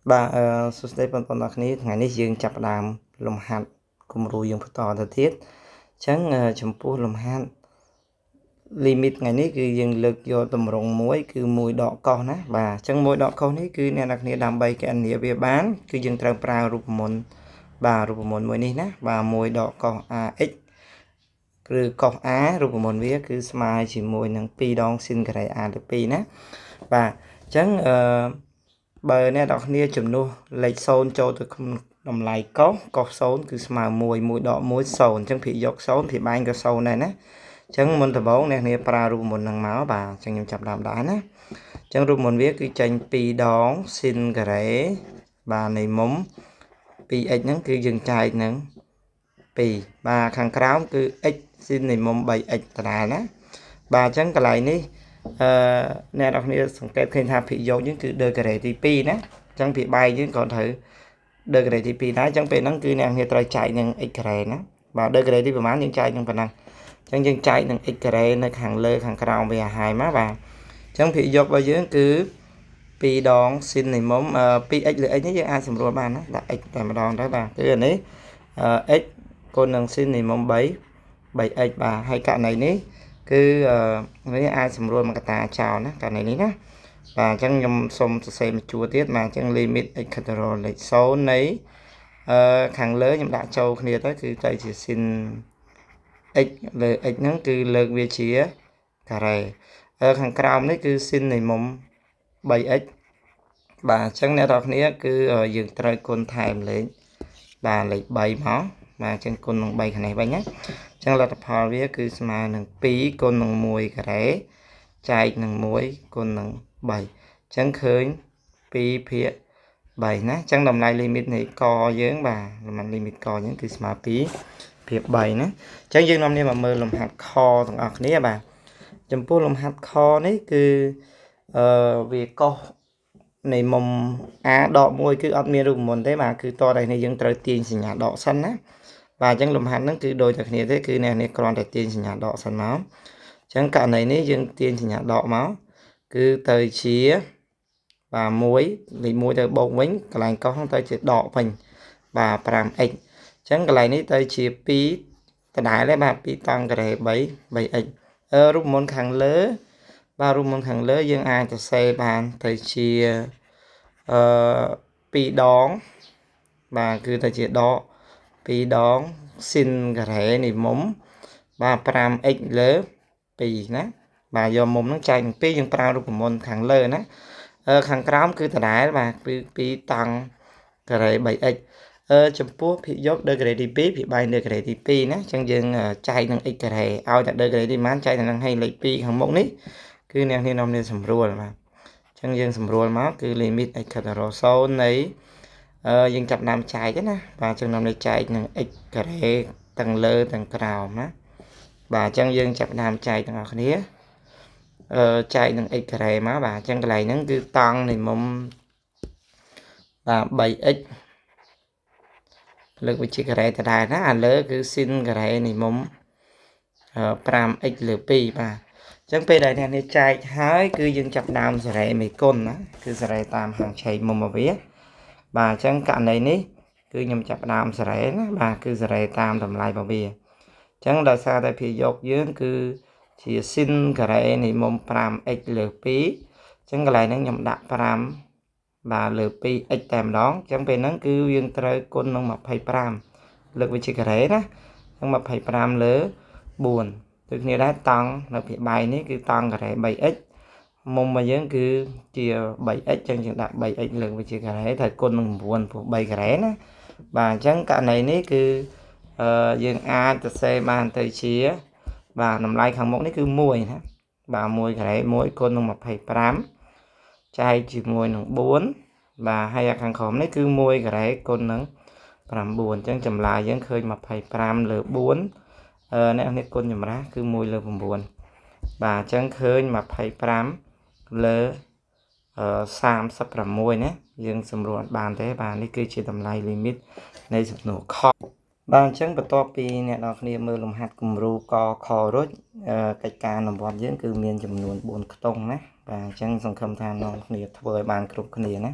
បាទសួស្តីបងប្អូនទាំងគ្នាថ្ងៃនេះយើងចាប់ផ្ដើមលំហាត់គំរូយើងបន្តទៅទៀតអញ្ចឹងចំពោះលំហាត់ limit ថ្ងៃនេះគឺយើងលើកយកតម្រងមួយគឺមួយដកកោសណាបាទអញ្ចឹងមួយដកកោសនេះគឺអ្នកនរគ្នាដើម្បីកណនាវាបានគឺយើងត្រូវប្រើរូបមន្តបាទរូបមន្តមួយនេះណាបាទមួយដកកោស ax ឬកោស a រូបមន្តវាគឺស្មើជាមួយនឹង2ដង sin ការ៉េ a លើ2ណាបាទអញ្ចឹងបើអ្នកនរគ្នាចំនួនលេខ0ចូលទៅក្នុងតម្លៃកោស0គឺស្មើ1ដក1 0អញ្ចឹងភាគយក0ភាគបែងក៏0ដែរណាអញ្ចឹងមុនដំបូងអ្នកនាងប្រើរូបមន្តនឹងមកបាទអញ្ចឹងខ្ញុំចាប់ដើមដែរណាអញ្ចឹងរូបមន្តវាគឺចេញ2ដង sin ការ៉េបាទនៃមុំ 2x ហ្នឹងគឺយើងចែកនឹង2បាទខាងក្រោមគឺ x sin នៃមុំ 3x ដដែលណាបាទអញ្ចឹងកន្លែងនេះអ្នកនរគ្នាសង្កេតឃើញថាភាគយកយើងគឺដឺការ៉េទី2ណាអញ្ចឹងភាគបែកយើងក៏ត្រូវដឺការ៉េទី2ដែរអញ្ចឹងពេលហ្នឹងគឺអ្នកនរគ្នាត្រូវចែកនឹង x ការ៉េណាបាទដឺការ៉េទីប្រហែលយើងចែកនឹងប៉ុណ្ណឹងអញ្ចឹងយើងចែកនឹង x ការ៉េនៅខាងលើខាងក្រោមវាឲ្យហើយមកបាទអញ្ចឹងភាគយករបស់យើងគឺ2ដង sin នៃមុំ 2x លើ x នេះយើងអាចសម្រួលបានណាដាក់ x តែម្ដងទៅបាទគឺអានេះx គុណនឹង sin នៃមុំ3x បាទហើយករណីនេះគឺវាអាចសម្រួលមួយកតាចោលណាករណីនេះណាបាទអញ្ចឹងខ្ញុំសុំសរសេរមួយជួរទៀតបាទអញ្ចឹង limit x ខិតទៅរកលេខ0នៃខាងលើខ្ញុំដាក់ចូលគ្នាទៅគឺទៅជា sin x លើ x ហ្នឹងគឺលើកវាជាការ៉េខាងក្រោមនេះគឺ sin នៃមុំ 3x បាទអញ្ចឹងអ្នកនរគ្នាគឺយើងត្រូវគុណថែមលេខបាទលេខ3មកបាទអញ្ចឹងគុណនឹង3ខាងនេះវិញណាអញ្ចឹងលទ្ធផលវាគឺស្មើនឹង2គុណនឹង1ការ៉េចែកនឹង1គុណនឹង3អញ្ចឹងឃើញ2ភាគ3ណាអញ្ចឹងតម្លៃ limit នៃកយើងបាទតម្លៃ limit កយើងគឺស្មើ2ភាគ3ណាអញ្ចឹងយើងនាំគ្នាមកមើលលំហាត់ខទាំងអស់គ្នាបាទចំពោះលំហាត់ខនេះគឺវាកោសនៃមុំ a ដក1គឺអត់មានរូបមន្តទេបាទគឺតតែនេះយើងត្រូវទាញសញ្ញាដកសិនណាបាទអញ្ចឹងលំហាត់ហ្នឹងគឺដូចតែគ្នាទេគឺអ្នកនេះគ្រាន់តែទាញសញ្ញាដកសិនមកអញ្ចឹងករណីនេះយើងទាញសញ្ញាដកមកគឺទៅជាបាទ1លេខ1ទៅបូកវិញកន្លែងកោសហ្នឹងទៅជាដកវិញបាទ 5x អញ្ចឹងកន្លែងនេះទៅជា2ដដែលទេបាទ2តង់ការ៉េ3x រូបមន្តខាងលើបាទរូបមន្តខាងលើយើងអាចសរសេរបានទៅជា2ដងបាទគឺទៅជាដក2ដង sin ការ៉េនៃមុំបាទ 5x លើ2ណាបាទយកមុំហ្នឹងចែកនឹង2យើងប្រើរូបមន្តខាងលើណាខាងក្រោមគឺដដែលបាទគឺ2តង់ការ៉េ 3x ចំពោះភាគយកដឺការ៉េទី2ភាគបែងដឺការ៉េទី2ណាអញ្ចឹងយើងចែកនឹង x ការ៉េឲ្យតែដឺការ៉េទីប៉ុន្មានចែកនឹងឲ្យលេខ2ខាងមុខនេះគឺអ្នកនេះនាំគ្នាសម្រួលបាទអញ្ចឹងយើងសម្រួលមកគឺ limit x ខិតទៅរក0នៃយើងចាប់ដើមចែកណាបាទអញ្ចឹងនាំនេះចែកនឹង x ការ៉េទាំងលើទាំងក្រោមណាបាទអញ្ចឹងយើងចាប់ដើមចែកទាំងអស់គ្នាចែកនឹង x ការ៉េមកបាទអញ្ចឹងកន្លែងហ្នឹងគឺតង់នៃមុំបាទ 3x លើកវិជាការ៉េដដែលណាអាលើគឺ sin ការ៉េនៃមុំ5x លើ2បាទអញ្ចឹងពេលដែលអ្នកនេះចែកហើយគឺយើងចាប់ដើមសារ៉េមេគុណណាគឺសារ៉េតាមហាងឆេកមុំរបស់វាបាទអញ្ចឹងករណីនេះគឺខ្ញុំចាប់ដើមសារ៉េណាបាទគឺសារ៉េតាមតម្លៃរបស់វាអញ្ចឹងដោយសារតែភាគយកយើងគឺជា sin ការ៉េនៃមុំ 5x លើ2អញ្ចឹងកន្លែងហ្នឹងខ្ញុំដាក់5បាទលើ 2x តែម្ដងអញ្ចឹងពេលហ្នឹងគឺយើងត្រូវគុណនឹង25លើកវាជាការ៉េណាអញ្ចឹង25លើ4ដូចគ្នាដែរតង់នៅភាគបែកនេះគឺតង់ការ៉េ 3x មុំរបស់យើងគឺជា 3x អញ្ចឹងយើងដាក់ 3x លើកវាជាការ៉េត្រូវគុណនឹង9ព្រោះ3ការ៉េណាបាទអញ្ចឹងករណីនេះគឺយើងអាចសរសេរបានទៅជាបាទតម្លៃខាងមុខនេះគឺ1ណាបាទ1ការ៉េ1គុណនឹង25ចែកជាមួយនឹង4បាទហើយខាងក្រោមនេះគឺ1ការ៉េគុណនឹង9អញ្ចឹងចម្លើយយើងឃើញ25លើ4អ្នកនេះគុណចម្រាស់គឺ1លើ9បាទអញ្ចឹងឃើញ25លើ36ណាយើងសម្រួលបានទេបាទនេះគឺជាតម្លៃ limit នៃសំណួរខបាទអញ្ចឹងបន្ទាប់ពីអ្នកនរគ្នាមើលលំហាត់គំរូកខរួចកិច្ចការអនុវត្តយើងគឺមានចំនួន4ខ្ទង់ណាបាទអញ្ចឹងសង្ឃឹមថាអ្នកនរគ្នាធ្វើឲ្យបានគ្រប់គ្នាណា